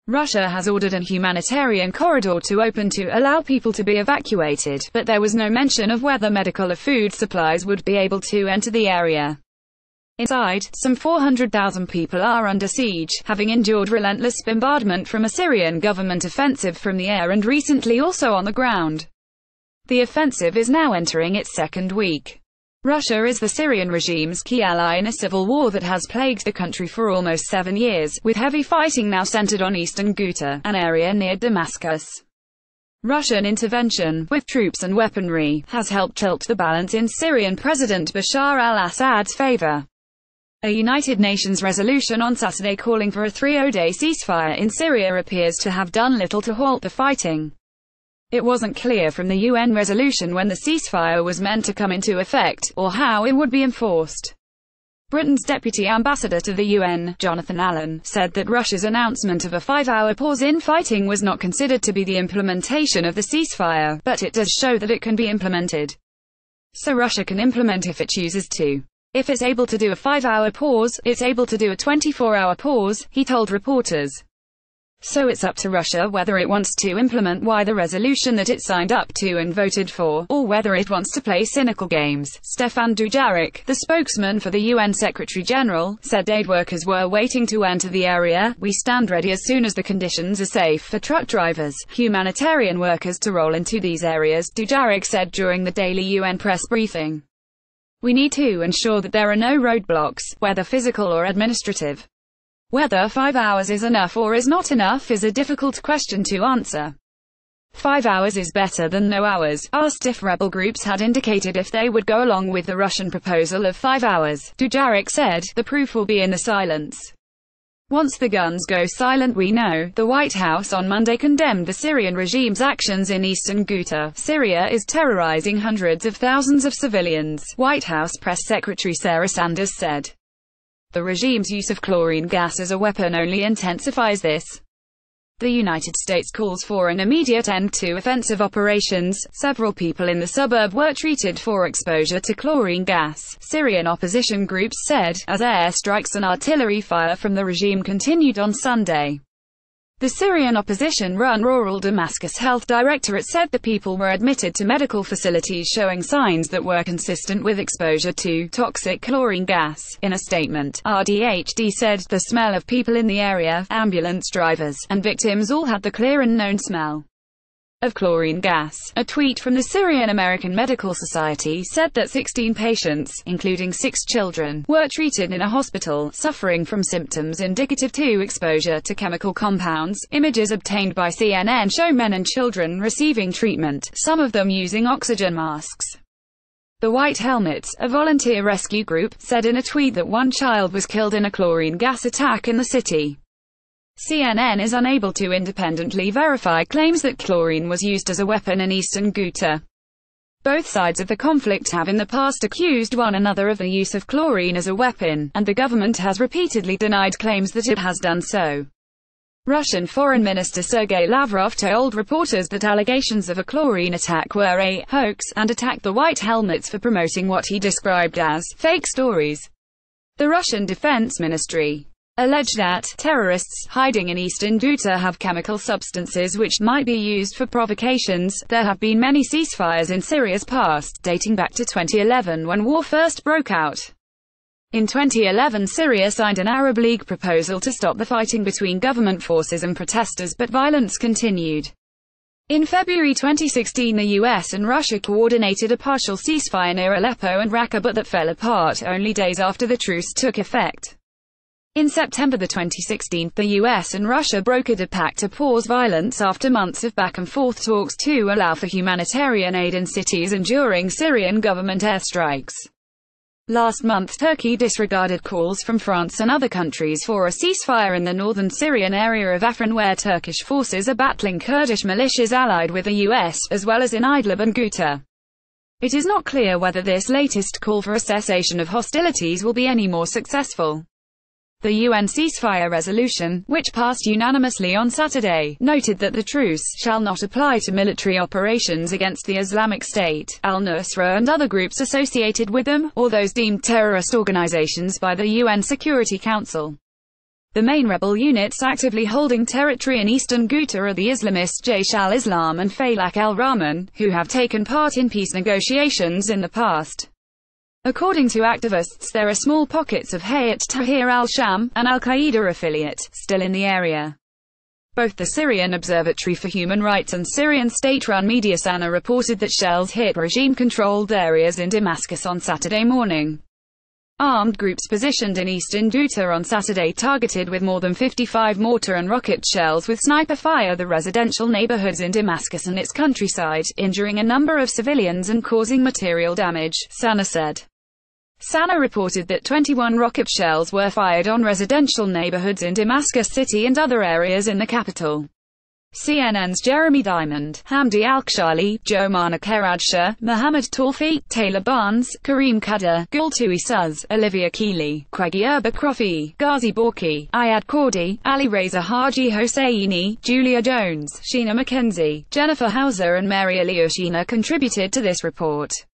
Russia has ordered a humanitarian corridor to open to allow people to be evacuated, but there was no mention of whether medical or food supplies would be able to enter the area. Inside, some 400,000 people are under siege, having endured relentless bombardment from a Syrian government offensive from the air and recently also on the ground. The offensive is now entering its second week. Russia is the Syrian regime's key ally in a civil war that has plagued the country for almost 7 years, with heavy fighting now centered on Eastern Ghouta, an area near Damascus. Russian intervention, with troops and weaponry, has helped tilt the balance in Syrian President Bashar al-Assad's favor. A United Nations resolution on Saturday calling for a 3-day ceasefire in Syria appears to have done little to halt the fighting. It wasn't clear from the UN resolution when the ceasefire was meant to come into effect, or how it would be enforced. Britain's Deputy Ambassador to the UN, Jonathan Allen, said that Russia's announcement of a 5-hour pause in fighting was not considered to be the implementation of the ceasefire, but it does show that it can be implemented. So Russia can implement if it chooses to. If it's able to do a 5-hour pause, it's able to do a 24-hour pause, he told reporters. So it's up to Russia whether it wants to implement the resolution that it signed up to and voted for, or whether it wants to play cynical games. Stefan Dujarric, the spokesman for the UN Secretary-General, said aid workers were waiting to enter the area. We stand ready as soon as the conditions are safe for truck drivers, humanitarian workers to roll into these areas, Dujarric said during the daily UN press briefing. We need to ensure that there are no roadblocks, whether physical or administrative. Whether 5 hours is enough or is not enough is a difficult question to answer. 5 hours is better than no hours. Asked if rebel groups had indicated if they would go along with the Russian proposal of 5 hours, Dujarric said, the proof will be in the silence. Once the guns go silent we know. The White House on Monday condemned the Syrian regime's actions in Eastern Ghouta. Syria is terrorizing hundreds of thousands of civilians, White House Press Secretary Sarah Sanders said. The regime's use of chlorine gas as a weapon only intensifies this. The United States calls for an immediate end to offensive operations. Several people in the suburb were treated for exposure to chlorine gas, Syrian opposition groups said, as airstrikes and artillery fire from the regime continued on Sunday. The Syrian opposition-run rural Damascus health directorate said the people were admitted to medical facilities showing signs that were consistent with exposure to toxic chlorine gas. In a statement, RDHD said the smell of people in the area, ambulance drivers, and victims all had the clear and known smell of chlorine gas. A tweet from the Syrian American Medical Society said that 16 patients, including 6 children, were treated in a hospital, suffering from symptoms indicative to exposure to chemical compounds. Images obtained by CNN show men and children receiving treatment, some of them using oxygen masks. The White Helmets, a volunteer rescue group, said in a tweet that one child was killed in a chlorine gas attack in the city. CNN is unable to independently verify claims that chlorine was used as a weapon in Eastern Ghouta. Both sides of the conflict have in the past accused one another of the use of chlorine as a weapon, and the government has repeatedly denied claims that it has done so. Russian Foreign Minister Sergei Lavrov told reporters that allegations of a chlorine attack were a hoax, and attacked the White Helmets for promoting what he described as fake stories. The Russian Defense Ministry alleged that terrorists hiding in Eastern Ghouta have chemical substances which might be used for provocations. There have been many ceasefires in Syria's past, dating back to 2011 when war first broke out. In 2011, Syria signed an Arab League proposal to stop the fighting between government forces and protesters, but violence continued. In February 2016, the US and Russia coordinated a partial ceasefire near Aleppo and Raqqa, but that fell apart only days after the truce took effect. In September 2016, the US and Russia brokered a pact to pause violence after months of back-and-forth talks to allow for humanitarian aid in cities and during Syrian government airstrikes. Last month, Turkey disregarded calls from France and other countries for a ceasefire in the northern Syrian area of Afrin, where Turkish forces are battling Kurdish militias allied with the US, as well as in Idlib and Ghouta. It is not clear whether this latest call for a cessation of hostilities will be any more successful. The UN ceasefire resolution, which passed unanimously on Saturday, noted that the truce shall not apply to military operations against the Islamic State, al-Nusra and other groups associated with them, or those deemed terrorist organizations by the UN Security Council. The main rebel units actively holding territory in Eastern Ghouta are the Islamists Jaish al-Islam and Falak al-Rahman, who have taken part in peace negotiations in the past. According to activists, there are small pockets of Hayat Tahrir al-Sham, an al-Qaeda affiliate, still in the area. Both the Syrian Observatory for Human Rights and Syrian state-run media Sana reported that shells hit regime-controlled areas in Damascus on Saturday morning. Armed groups positioned in Eastern Ghouta on Saturday targeted with more than 55 mortar and rocket shells with sniper fire the residential neighborhoods in Damascus and its countryside, injuring a number of civilians and causing material damage, Sana said. Sana reported that 21 rocket shells were fired on residential neighborhoods in Damascus City and other areas in the capital. CNN's Jeremy Diamond, Hamdi Al-Kshali, Jomana Karadsha, Mohammed Tawfiq, Taylor Barnes, Kareem Kader, Gultui Suz, Olivia Keeley, Craigie Abercrombie, Ghazi Borki, Ayad Kordi, Ali Reza Haji Hosseini, Julia Jones, Sheena McKenzie, Jennifer Hauser and Mary Aliushina contributed to this report.